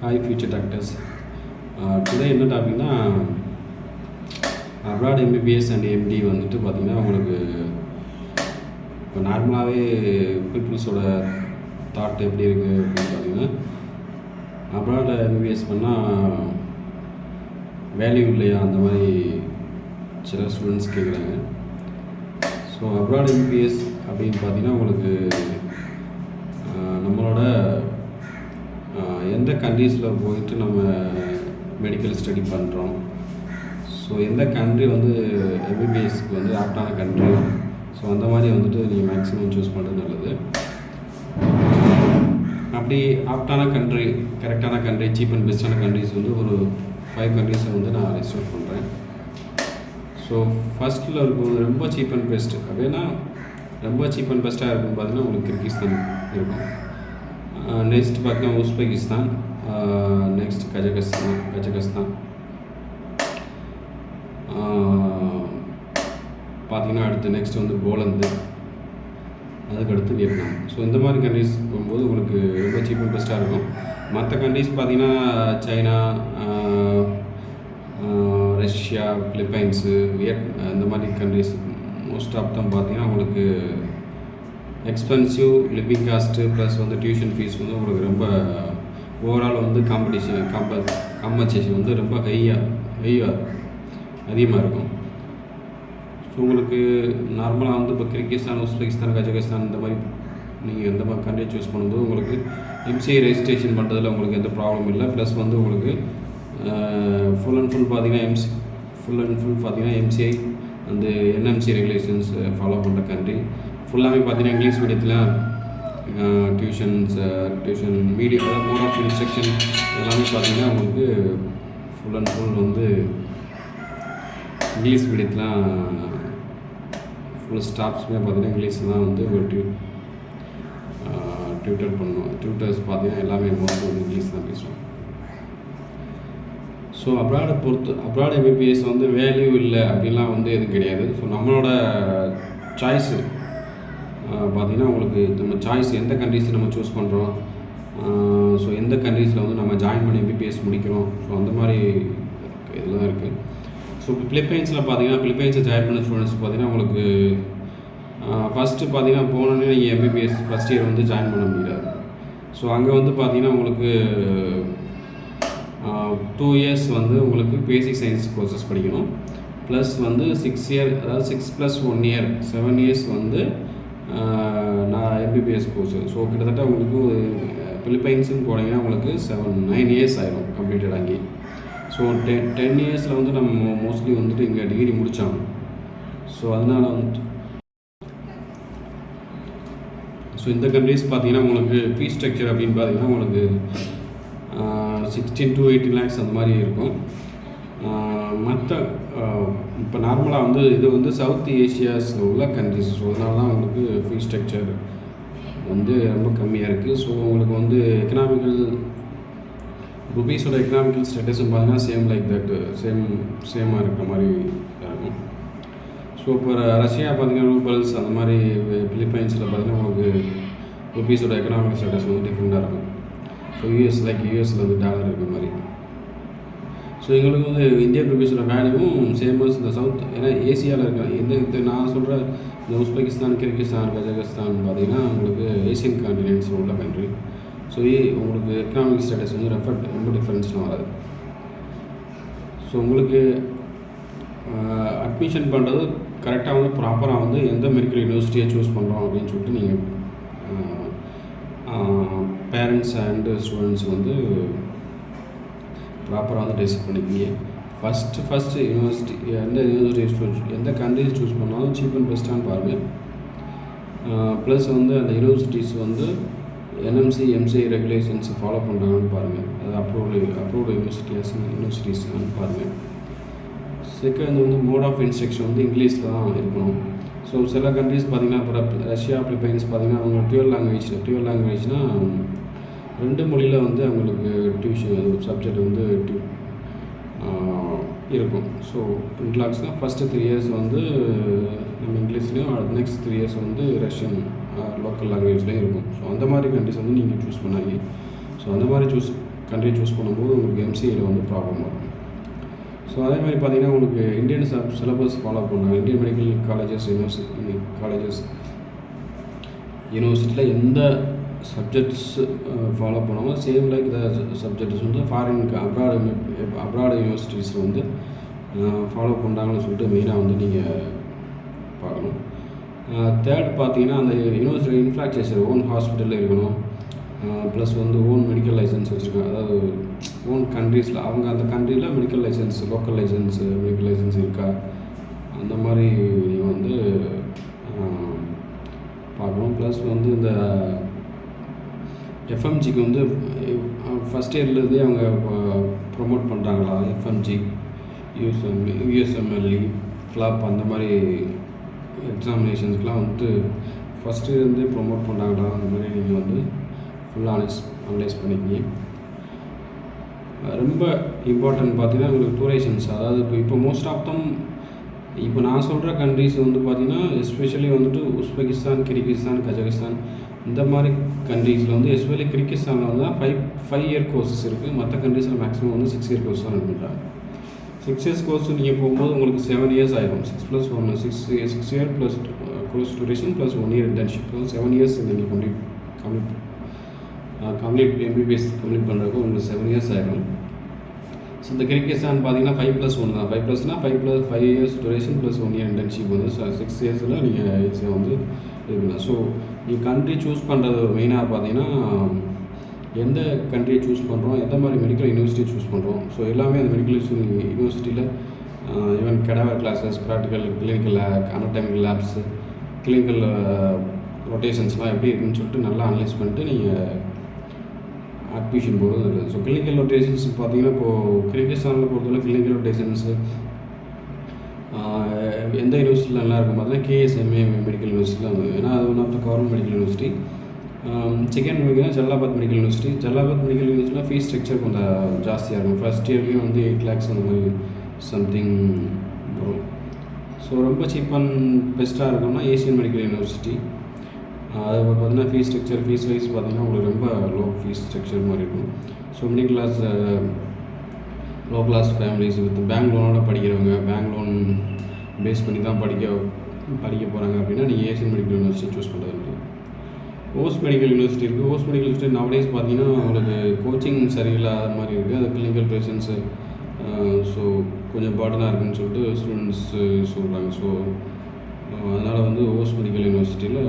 Hi future doctors. Today என்ன டாபிக்னா abroad MBBS and empty வந்துட்டு பார்த்திங்கன்னா உங்களுக்கு இப்போ நார்மலாகவே பீப்புள்ஸோட தாட் எப்படி இருக்குது அப்படின்னு பார்த்தீங்கன்னா அப்ராட் எம்பிபிஎஸ் பண்ணால் வேல்யூ இல்லையா அந்த மாதிரி சில ஸ்டூடெண்ட்ஸ் கேட்குறாங்க. ஸோ அப்ராட் எம்பிபிஎஸ் அப்படின்னு பார்த்தீங்கன்னா உங்களுக்கு நம்மளோட எந்த கண்ட்ரீஸில் போயிட்டு நம்ம மெடிக்கல் ஸ்டடி பண்ணுறோம், ஸோ எந்த கண்ட்ரி வந்து எம்பிபிஎஸ்க்கு வந்து ஆப்டான கண்ட்ரி, ஸோ அந்த மாதிரி வந்துட்டு நீங்கள் மேக்ஸிமம் சூஸ் பண்ணுறது நல்லது. அப்படி ஆப்டான கண்ட்ரி, கரெக்டான கண்ட்ரி, சீப் அண்ட் பெஸ்ட்டான கண்ட்ரிஸ் வந்து ஒரு 5 கண்ட்ரீஸை வந்து நான் லிஸ்ட் அவுட் பண்ணுறேன். ஸோ ஃபஸ்ட்டில் இருக்கும் ரொம்ப சீப் அண்ட் பெஸ்ட் அப்படின்னா ரொம்ப சீப் அண்ட் பெஸ்ட்டாக இருக்குன்னு பார்த்தீங்கன்னா உங்களுக்கு கிர்கிஸ்தான் இருக்கும். நெக்ஸ்ட் பார்த்தீங்கன்னா உஸ்பெகிஸ்தான், நெக்ஸ்ட் கஜகஸ்தான் பார்த்தீங்கன்னா அடுத்து நெக்ஸ்ட் வந்து போலந்து, அதுக்கடுத்து வியட்நாம். ஸோ இந்த மாதிரி கண்ட்ரிஸ் போகும்போது உங்களுக்கு ரொம்ப சீப் அண்ட் பெஸ்ட்டாக இருக்கும். மற்ற கண்ட்ரிஸ் பார்த்தீங்கன்னா சைனா, ரஷ்யா, பிலிப்பைன்ஸு, இந்த மாதிரி கண்ட்ரிஸ் மோஸ்ட் ஆஃப் தம் பார்த்தீங்கன்னா உங்களுக்கு எக்ஸ்பென்சிவ் லிவிங் காஸ்ட்டு ப்ளஸ் வந்து டியூஷன் ஃபீஸ் வந்து உங்களுக்கு ரொம்ப ஓவரால் வந்து காம்பன்சேஷன் வந்து ரொம்ப ஹையாக அதிகமாக இருக்கும். ஸோ உங்களுக்கு நார்மலாக வந்து இப்போ கிர்கிஸ்தான், உஸ்பெகிஸ்தான், கஜகஸ்தான் இந்த மாதிரி நீங்கள் எந்த மாதிரி கண்ட்ரி சூஸ் பண்ணும்போது உங்களுக்கு எம்சிஐ ரெஜிஸ்ட்ரேஷன் பண்ணுறதுல உங்களுக்கு எந்த ப்ராப்ளம் இல்லை. ப்ளஸ் வந்து உங்களுக்கு ஃபுல் அண்ட் ஃபுல் பார்த்தீங்கன்னா எம்சிஐ அந்த என்எம்சி ரெகுலேஷன்ஸ் ஃபாலோ பண்ணுற கண்ட்ரி. ஃபுல்லாகவே பார்த்தீங்கன்னா இங்கிலீஷ் மீடியத்தில் டியூஷன் மீடியம், அதாவது மோட் ஆஃப் இன்ஸ்ட்ரக்ஷன் எல்லாமே பார்த்தீங்கன்னா உங்களுக்கு ஃபுல் அண்ட் ஃபுல் வந்து இங்கிலீஷ் மீடியத்தில் ஃபுல் ஸ்டாஃப்ஸுமே பார்த்தீங்கன்னா இங்கிலீஷ் தான் வந்து ஒரு டியூட்டர் பண்ணுவோம். டியூட்டர்ஸ் பார்த்தீங்கன்னா எல்லாமே மோஸ்ட் வந்து இங்கிலீஷ் தான் பேசுவோம். ஸோ அப்ராட் எம்பிபிஎஸ் வந்து வேல்யூ இல்லை அப்படின்லாம் வந்து எதுவும் கிடையாது. ஸோ நம்மளோட சாய்ஸு பார்த்திங்கன்னா உங்களுக்கு நம்ம சாய்ஸ் எந்த கண்ட்ரீஸை நம்ம சூஸ் பண்ணுறோம், ஸோ எந்த கண்ட்ரீஸில் வந்து நம்ம ஜாயின் பண்ணி எம்பிபிஎஸ் முடிக்கிறோம், ஸோ அந்த மாதிரி இதெல்லாம் இருக்குது. ஸோ இப்போ பிலிப்பைன்ஸில் பிலிப்பைன்ஸை ஜாயின் பண்ண ஸ்டூடெண்ட்ஸ் பார்த்தீங்கன்னா உங்களுக்கு ஃபஸ்ட்டு பார்த்தீங்கன்னா போனோன்னே நீங்கள் எம்பிபிஎஸ் ஃபஸ்ட் இயர் வந்து ஜாயின் பண்ண முடியாது. ஸோ அங்கே வந்து பார்த்தீங்கன்னா உங்களுக்கு 2 இயர்ஸ் வந்து உங்களுக்கு பேசிக் சயின்ஸ் கோர்சஸ் படிக்கணும். ப்ளஸ் வந்து 6 இயர், அதாவது 6 + 1 இயர் 7 இயர்ஸ் வந்து நான் எம்பிபிஎஸ் கோர்ஸு. ஸோ கிட்டத்தட்ட உங்களுக்கு பிலிப்பைன்ஸுன்னு போனீங்கன்னா உங்களுக்கு 9 இயர்ஸ் ஆயிரும் கம்ப்ளீட்டட் அங்கே. ஸோ 10 இயர்ஸில் வந்து நம்ம மோஸ்ட்லி வந்துட்டு இங்கே டிகிரி முடித்தாங்க. ஸோ அதனால் வந்துட்டு ஸோ இந்த கண்ட்ரீஸ் பார்த்தீங்கன்னா உங்களுக்கு ஃபீஸ் ஸ்ட்ரக்சர் அப்படின்னு பார்த்தீங்கன்னா உங்களுக்கு 16 to 18 lakhs அந்த மாதிரி இருக்கும். மற்ற இப்போ நார்மலாக வந்து இது வந்து சவுத் ஏஷியாஸில் உள்ள கண்ட்ரிஸ். ஸோ அதனால தான் உங்களுக்கு ஃபீஸ் ஸ்ட்ரக்சர் வந்து ரொம்ப கம்மியாக இருக்குது. ஸோ உங்களுக்கு வந்து ருபீஸோட எக்கனாமிக்கல் ஸ்டேட்டஸும் பார்த்தீங்கன்னா சேம் லைக் தட் சேமாக இருக்கிற மாதிரி இருக்கும். ஸோ இப்போ ரஷ்யா பார்த்தீங்கன்னா ரூபல்ஸ், அந்த மாதிரி பிலிப்பைன்ஸில் பார்த்தீங்கன்னா உங்களுக்கு ருபீஸோட எக்கனாமிக்கல் ஸ்டேட்டஸ் வந்து டிஃப்ரெண்ட்டாக இருக்கும். ஸோ யூஎஸில் வந்து டாலர் இருக்கிற மாதிரி. ஸோ எங்களுக்கு வந்து இந்தியன் ருபீஸோட வேல்யூவும் சேமஸ் இந்த சவுத், ஏன்னா ஏசியாவில் இருக்க இந்த நான் சொல்கிற இந்த உஸ்பெகிஸ்தான், கிர்கிஸ்தான், கஜகஸ்தான் பார்த்தீங்கன்னா உங்களுக்கு ஏசியன் கான்டினென்ட்ஸில் உள்ள கண்ட்ரி. ஸோ உங்களுக்கு எக்கனாமிக் ஸ்டேட்டஸ் வந்து ரொம்ப டிஃப்ரென்ஸ்லாம் வராது. ஸோ உங்களுக்கு அட்மிஷன் பண்ணுறது கரெக்டாக வந்து ப்ராப்பராக வந்து எந்த மெடிக்கல் யூனிவர்சிட்டியை சூஸ் பண்ணுறோம் அப்படின்னு சொல்லிட்டு நீங்கள் பேரண்ட்ஸ் அண்டு ஸ்டூடெண்ட்ஸ் வந்து ப்ராப்பராக வந்து டிசைட் பண்ணிக்கிங்க. ஃபஸ்ட்டு யூனிவர்சிட்டி எந்த கண்ட்ரிஸ் சூஸ் பண்ணாலும் சீப் அண்ட் பெஸ்ட்டான்னு பாருங்கள். ப்ளஸ் வந்து அந்த யூனிவர்சிட்டிஸ் வந்து என்எம்சி எம்சிஐ ரெகுலேஷன்ஸ் ஃபாலோ பண்ணுறாங்கன்னு பாருங்கள். அது அப்ரூவ்டு யூனிவர்சிட்டிஸ்ன்னு பாருங்கள். செகண்ட் வந்து மோட் ஆஃப் இன்ஸ்ட்ரக்ஷன் வந்து இங்கிலீஷில் தான் இருக்கணும். ஸோ சில கண்ட்ரிஸ் பார்த்திங்கன்னா இப்போ ரஷ்யா, பிலிப்பைன்ஸ் பார்த்திங்கன்னா அவங்க டுவெல் லாங்குவேஜ்னால் 2 மொழியில் வந்து அவங்களுக்கு டியூஷன் சப்ஜெக்ட் வந்து இருக்கும். ஸோ இன்ட்லாக்ஸ்னால் ஃபஸ்ட்டு 3 இயர்ஸ் வந்து நம்ம இங்கிலீஷ்லேயும், நெக்ஸ்ட் 3 இயர்ஸ் வந்து ரஷ்யன் லோக்கல் லாங்குவேஜ்லேயும் இருக்கும். ஸோ அந்த மாதிரி கண்ட்ரிஸ் வந்து நீங்கள் சூஸ் பண்ணாங்க. ஸோ அந்த மாதிரி கண்ட்ரி சூஸ் பண்ணும்போது உங்களுக்கு எம்சிஏல வந்து ப்ராப்ளம் வரும். ஸோ அதே மாதிரி பார்த்தீங்கன்னா உங்களுக்கு இந்தியன் சிலபஸ் ஃபாலோ பண்ணுவாங்க. இந்தியன் மெடிக்கல் யூனிவர்சிட்டியில் எந்த சப்ஜெக்ட்ஸ் ஃபாலோ பண்ணுவாங்க, சேம் லைக் த சப்ஜெக்ட்ஸ் வந்து அப்ராட் யூனிவர்சிட்டிஸில் வந்து ஃபாலோ பண்ணுறாங்கன்னு சொல்லிட்டு மெயினாக வந்து நீங்கள் பார்க்கணும். தேர்ட் பார்த்தீங்கன்னா அந்த யூனிவர்சிட்டி இன்ஃப்ராஸ்ட்ரக்சர் ஓன் ஹாஸ்பிட்டலில் இருக்கணும். ப்ளஸ் வந்து ஓன் மெடிக்கல் லைசன்ஸ் வச்சுருக்காங்க. அதாவது ஓன் கண்ட்ரீஸில் அவங்க அந்த கண்ட்ரியில் மெடிக்கல் லைசன்ஸ், மெடிக்கல் லைசன்ஸ் இருக்கா, அந்த மாதிரி நீங்கள் வந்து பார்க்கணும். ப்ளஸ் வந்து இந்த எஃப்எம்ஜிக்கு வந்து ஃபஸ்ட் இயர்லேருந்தே அவங்க ப்ரொமோட் பண்ணுறாங்களா, எஃப்எம்ஜி, யூஎஸ்எம்எல்இ, ஃப்ளாப் அந்த மாதிரி எக்ஸாமினேஷன்ஸ்க்கெலாம் வந்து ஃபஸ்ட் இயர்லேருந்தே ப்ரொமோட் பண்ணுறாங்களா, அந்த மாதிரி நீங்கள் வந்து ஃபுல்லாக அனலைஸ் பண்ணிக்கிங்க. ரொம்ப இம்பார்ட்டன்ட் பார்த்தீங்கன்னா உங்களுக்கு டூரேஷன்ஸ். அதாவது இப்போ மோஸ்ட் ஆஃப் தம் இப்போ நான் சொல்கிற கண்ட்ரிஸ் வந்து பார்த்திங்கன்னா எஸ்பெஷலி வந்துட்டு உஸ்பெகிஸ்தான், கிர்கிஸ்தான், கஜகஸ்தான் இந்த மாதிரி கண்ட்ரீஸில் வந்து எஸ்பெஷலி கிர்கிஸ்தானில் வந்து 5 இயர் கோர்சஸ் இருக்குது. மற்ற கண்ட்ரீஸில் மேக்ஸிமம் வந்து 6 இயர் கோர்ஸ் தான் பண்ணுறாங்க. 6 இயர்ஸ் கோர்ஸ் நீங்கள் போகும்போது உங்களுக்கு 7 இயர்ஸ் ஆகிடும். 6+1 6 year plus course duration plus 1 year internship, 7 years நீங்கள் கம்ப்ளீட் எம்பிபிஎஸ் கம்ப்ளீட் பண்ணுறதுக்கு உங்களுக்கு 7 இயர்ஸ் ஆகிடும். ஸோ இந்த கிர்கிஸ்தான் பார்த்தீங்கன்னா 5+1 தான். 5 years duration plus 1 year internship வந்து 6 இயர்ஸில் நீங்கள் ஈஸியாக வந்து இது பண்ணலாம். ஸோ நீங்கள் கண்ட்ரி சூஸ் பண்ணுறது மெயினாக பார்த்தீங்கன்னா எந்த கண்ட்ரியை சூஸ் பண்ணுறோம், எந்த மாதிரி மெடிக்கல் யூனிவர்சிட்டி சூஸ் பண்ணுறோம். ஸோ எல்லாமே அந்த மெடிக்கல் யூனிவர்சிட்டியில் even cadaver classes, practical, clinical anatomical labs, clinical ரொட்டேஷன்ஸ்லாம் எப்படி இருக்குன்னு சொல்லிட்டு நல்லா அனலைஸ் பண்ணிட்டு நீங்கள் அட்மிஷன் போகிறது நல்லது. ஸோ கிளினிக்கல் ரொட்டேஷன்ஸ் பார்த்தீங்கன்னா இப்போது கிர்கிஸ்தானில் பொறுத்தவரை கிளினிக்கல் ரொட்டேஷன்ஸு எந்த யூனிவர்சிட்டியில் நல்லா இருக்கும் பார்த்தீங்கன்னா கேஎஸ்எம்ஏ மெடிக்கல் யூனிவர்சிட்டியில், ஏன்னா அது one of the government medical university. Second பார்த்தீங்கன்னா Jalalabad medical university. Jalalabad medical யூனிவர்சிட்டியில் ஃபீஸ் ஸ்ட்ரக்சர் கொஞ்சம் ஜாஸ்தியாக இருக்கும். ஃபஸ்ட் இயர்லேயும் வந்து 8 lakhs அந்த மாதிரி சம்திங் வரும். ஸோ ரொம்ப சீப் அண்ட் பெஸ்ட்டாக இருக்கும்னா ஏசியன் மெடிக்கல் யூனிவர்சிட்டி. அது பார்த்தீங்கன்னா ஃபீஸ் வைஸ் பார்த்தீங்கன்னா உங்களுக்கு ரொம்ப லோ ஃபீஸ் ஸ்ட்ரக்சர் மாதிரி இருக்கும். So middle class, low class families with bank லோனோட படிக்கிறவங்க, பேங்க் லோன் பேஸ் பண்ணி தான் படிக்க போகிறாங்க அப்படின்னா நீங்கள் ஏசியன் மெடிக்கல் யூனிவர்சிட்டி சூஸ் பண்ணுறது. ஓஸ் மெடிக்கல் யூனிவர்சிட்டி இருக்குது. ஓஸ் மெடிக்கல் யூனிவர்சிட்டி நவடேஸ் பார்த்தீங்கன்னா உங்களுக்கு கோச்சிங் சரியில்லாத மாதிரி இருக்குது. அது கிளினிக்கல் பேஷன்ஸு ஸோ கொஞ்சம் பர்டனாக இருக்குதுன்னு சொல்லிட்டு ஸ்டூடெண்ட்ஸு சொல்கிறாங்க. ஸோ அதனால் வந்து ஓஸ் மெடிக்கல் யூனிவர்சிட்டியில்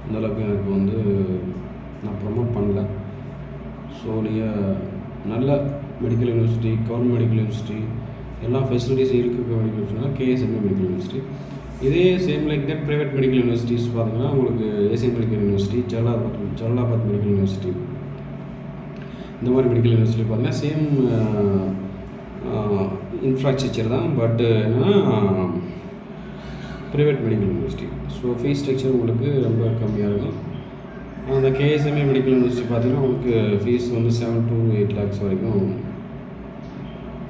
அந்தளவுக்கு எனக்கு வந்து நான் ப்ரமோட் பண்ணல. ஸோ நீங்கள் நல்ல medical university, government medical university, எல்லா ஃபெசிலிட்டிஸும் இருக்கிற மெடிக்கல் யூனிவர்சிட்டினா கேஎஸ்எம்ஏ மெடிக்கல் யூனிவர்சிட்டி. இதே same like that private medical universities பார்த்தீங்கன்னா உங்களுக்கு Asian medical university, Jalalabad medical university, இந்த மாதிரி மெடிக்கல் யூனிவர்சிட்டி பார்த்தீங்கன்னா சேம் இன்ஃப்ராஸ்ட்ரக்சர் தான். பட் என்னென்னா private medical university. So fees structure உங்களுக்கு ரொம்ப கம்மியாக இருக்கும். அந்த கேஎஸ்எம்ஏ மெடிக்கல் யூனிவர்சிட்டி பார்த்தீங்கன்னா உங்களுக்கு ஃபீஸ் வந்து 7 to 8 lakhs வரைக்கும்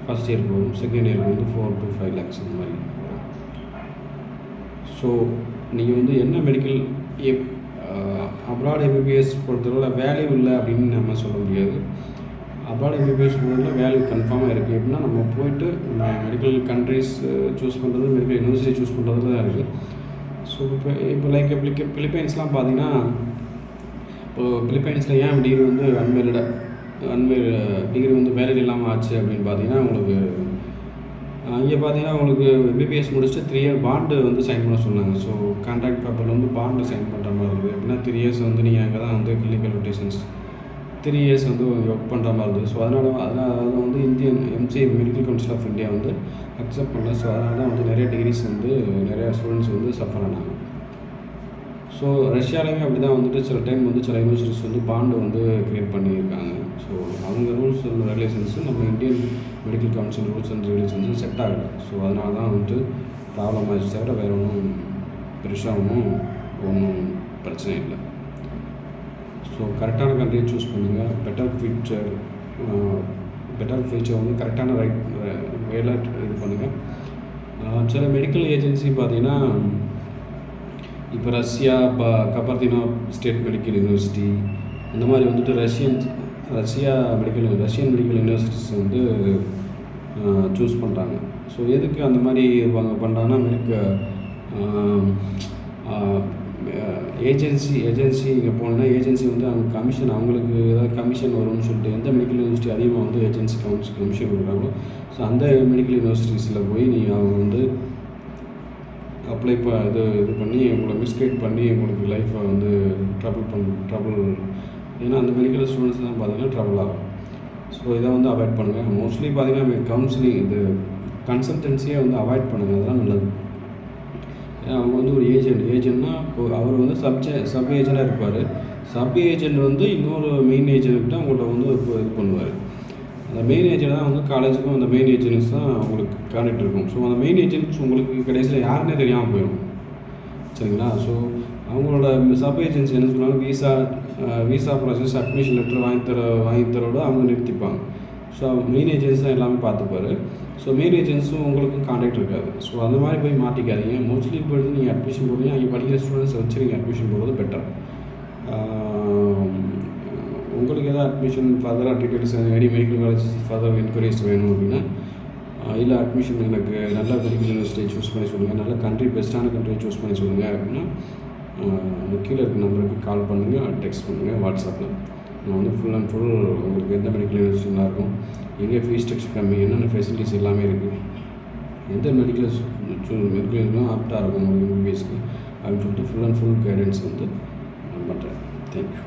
ஃபஸ்ட் இயர் போகும். செகண்ட் இயர் வந்து 4 to 5 lakhs அந்த மாதிரி. ஸோ நீங்கள் வந்து என்ன மெடிக்கல் அப்ராட் எம்பிபிஎஸ் பொறுத்தவரை வேல்யூ இல்லை அப்படின்னு நம்ம சொல்ல முடியாது. அப்ராட் எம்பிபிஎஸ் பொறுத்தவரை வேல்யூ கன்ஃபார்மாக இருக்குது. எப்படின்னா நம்ம போயிட்டு மெடிக்கல் கண்ட்ரிஸ் சூஸ் பண்ணுறது, மெடிக்கல் யூனிவர்சிட்டி சூஸ் பண்ணுறது தான் இருக்குது. ஸோ இப்போ லைக் பிலிப்பைன்ஸ்லாம் பார்த்தீங்கன்னா, இப்போது பிலிப்பைன்ஸில் ஏன் டிகிரி வந்து அன்மேரிட் டிகிரி வந்து வேலையில் இல்லாமல் ஆச்சு அப்படின்னு பார்த்தீங்கன்னா, உங்களுக்கு இங்கே பார்த்தீங்கன்னா உங்களுக்கு எம்பிபிஎஸ் முடிச்சுட்டு 3 year பாண்டு வந்து சைன் பண்ண சொன்னாங்க. ஸோ கான்ட்ராக்ட் பேப்பரில் வந்து பாண்டு சைன் பண்ணுற மாதிரி இருக்குது. எப்படின்னா 3 years வந்து நீங்கள் அங்கே தான் வந்து கிளினிக்கல் ரொட்டேஷன்ஸ் 3 years வந்து ஒர்க் பண்ணுற மாதிரி இருந்தது. ஸோ அதனால் வந்து Indian MCA medical council of India வந்து அக்செப்ட் பண்ணல. ஸோ அதனால தான் வந்து நிறைய டிகிரிஸ் வந்து நிறையா ஸ்டூடெண்ட்ஸ் வந்து சஃபர் ஆனாங்க. ஸோ ரஷ்யாலையுமே அப்படி தான் வந்துட்டு சில டைம் வந்து சில யூனிவர்சிட்டிஸ் வந்து பாண்டு வந்து க்ரியேட் பண்ணியிருக்காங்க. ஸோ அவங்க ரூல்ஸ் அண்ட் ரெகுலேஷன்ஸும் நம்ம Indian medical council rules and ரெகுலேஷன்ஸும் செட் ஆகலை. ஸோ அதனால தான் வந்துட்டு ப்ராப்ளம் ஆகிடுச்சு. தவிர வேறு ஒன்றும் பெருசாக ஒன்றும் பிரச்சனை இல்லை. ஸோ கரெக்டான கண்ட்ரியை சூஸ் பண்ணுங்கள். பெட்டர் ஃபியூச்சர் வந்து கரெக்டான வேலை இது பண்ணுங்கள். சில மெடிக்கல் ஏஜென்சி பார்த்திங்கன்னா இப்போ ரஷ்யா, கபர்தினா ஸ்டேட் மெடிக்கல் யூனிவர்சிட்டி, அந்த மாதிரி வந்துட்டு ரஷ்யன் மெடிக்கல் யூனிவர்சிட்டிஸ் வந்து சூஸ் பண்ணுறாங்க. ஸோ எதுக்கு அந்த மாதிரி இவங்க பண்ணுறாங்கன்னா, ஏஜென்சி இங்கே போனீங்கன்னா ஏஜென்சி வந்து அவங்க கமிஷன், அவங்களுக்கு ஏதாவது கமிஷன் வரும்னு சொல்லிட்டு எந்த மெடிக்கல் யூனிவர்சிட்டி அதிகமாக வந்து ஏஜென்சி கமிஷன் கொடுக்குறாங்களோ, ஸோ அந்த மெடிக்கல் யூனிவர்சிட்டிஸில் போய் அவங்க வந்து அப்ளை இது பண்ணி உங்களை மிஸ்கைட் பண்ணி உங்களுக்கு லைஃப்பை வந்து ட்ரபிள் ஏன்னா அந்த மெடிக்கல் ஸ்டூடெண்ட்ஸ் தான் பார்த்தீங்கன்னா ட்ரபிள் ஆகும். ஸோ இதை வந்து அவாய்ட் பண்ணுங்கள். மோஸ்ட்லி பார்த்தீங்கன்னா கவுன்சிலிங் கன்சல்டன்சியை வந்து அவாய்ட் பண்ணுங்கள், அதெல்லாம் நல்லது. அவங்க வந்து ஒரு ஏஜென்ட்னா இப்போ அவர் வந்து சப் ஏஜெண்டாக இருப்பார். சப் ஏஜெண்ட் வந்து இன்னொரு மெயின் ஏஜென்ட்கிட்ட உங்கள்கிட்ட வந்து இது பண்ணுவார். அந்த மெயின் ஏஜெண்ட் தான் வந்து காலேஜுக்கும் அந்த மெயின் ஏஜென்ட்ஸ் தான் உங்களுக்கு கான்டெக்ட் இருக்கும். ஸோ அந்த மெயின் ஏஜென்ட்ஸ் உங்களுக்கு கடைசியில் யாருன்னே தெரியாமல் போயிடும், சரிங்களா? ஸோ அவங்களோட சப் ஏஜென்சி என்ன சொல்லுவாங்க, விசா ப்ராசஸ், அட்மிஷன் லெட்டர் வாங்கி தரோட அவங்க நிறுத்திப்பாங்க. ஸோ மெயின் ஏஜென்ட்ஸ் தான் எல்லாமே பார்த்துப்பாரு. ஸோ மெயின் ஏஜென்ட்ஸும் உங்களுக்கும் கான்டாக்ட் இருக்காது. ஸோ அந்த மாதிரி போய் மாட்டிக்காதீங்க. மோஸ்ட்லி போய்ட்டு நீங்கள் அட்மிஷன் போடுறீங்க, அங்கே படிக்கிற ஸ்டூடெண்ட்ஸை வச்சு நீங்கள் அட்மிஷன் போடுறது பெட்டர். உங்களுக்கு எதாவது அட்மிஷன் ஃபர்தராக details medical college further enquiries வேணும் அப்படின்னா, இல்லை அட்மிஷன் எனக்கு நல்ல மெடிக்கல் யூனிவர்சிட்டியை சூஸ் பண்ணி சொல்லுங்கள், நல்ல கண்ட்ரி, பெஸ்ட்டான கண்ட்ரியை சூஸ் பண்ணி சொல்லுங்கள் அப்படின்னா கீழே இருக்க நம்பருக்கு கால் பண்ணுங்கள், டெக்ஸ்ட் பண்ணுங்கள், வாட்ஸ்அப்பில். நான் வந்து ஃபுல் அண்ட் ஃபுல் உங்களுக்கு எந்த மெடிக்கல் யூனிவர்சிட்டி நல்லாயிருக்கும், எங்கே ஃபீஸ் ஸ்ட்ரக்சர் கம்மி, என்னென்ன ஃபெசிலிட்டிஸ் எல்லாமே இருக்குது, எந்த மெடிக்கல் யூனிவர்சிட்டியும் ஆப்டாக இருக்கும் உங்களுக்கு எம்பிபிஎஸ்க்கு அப்படின்னு சொல்லிட்டு ஃபுல் அண்ட் ஃபுல் கைடன்ஸ் வந்து நான் பண்ணுறேன். தேங்க்யூ.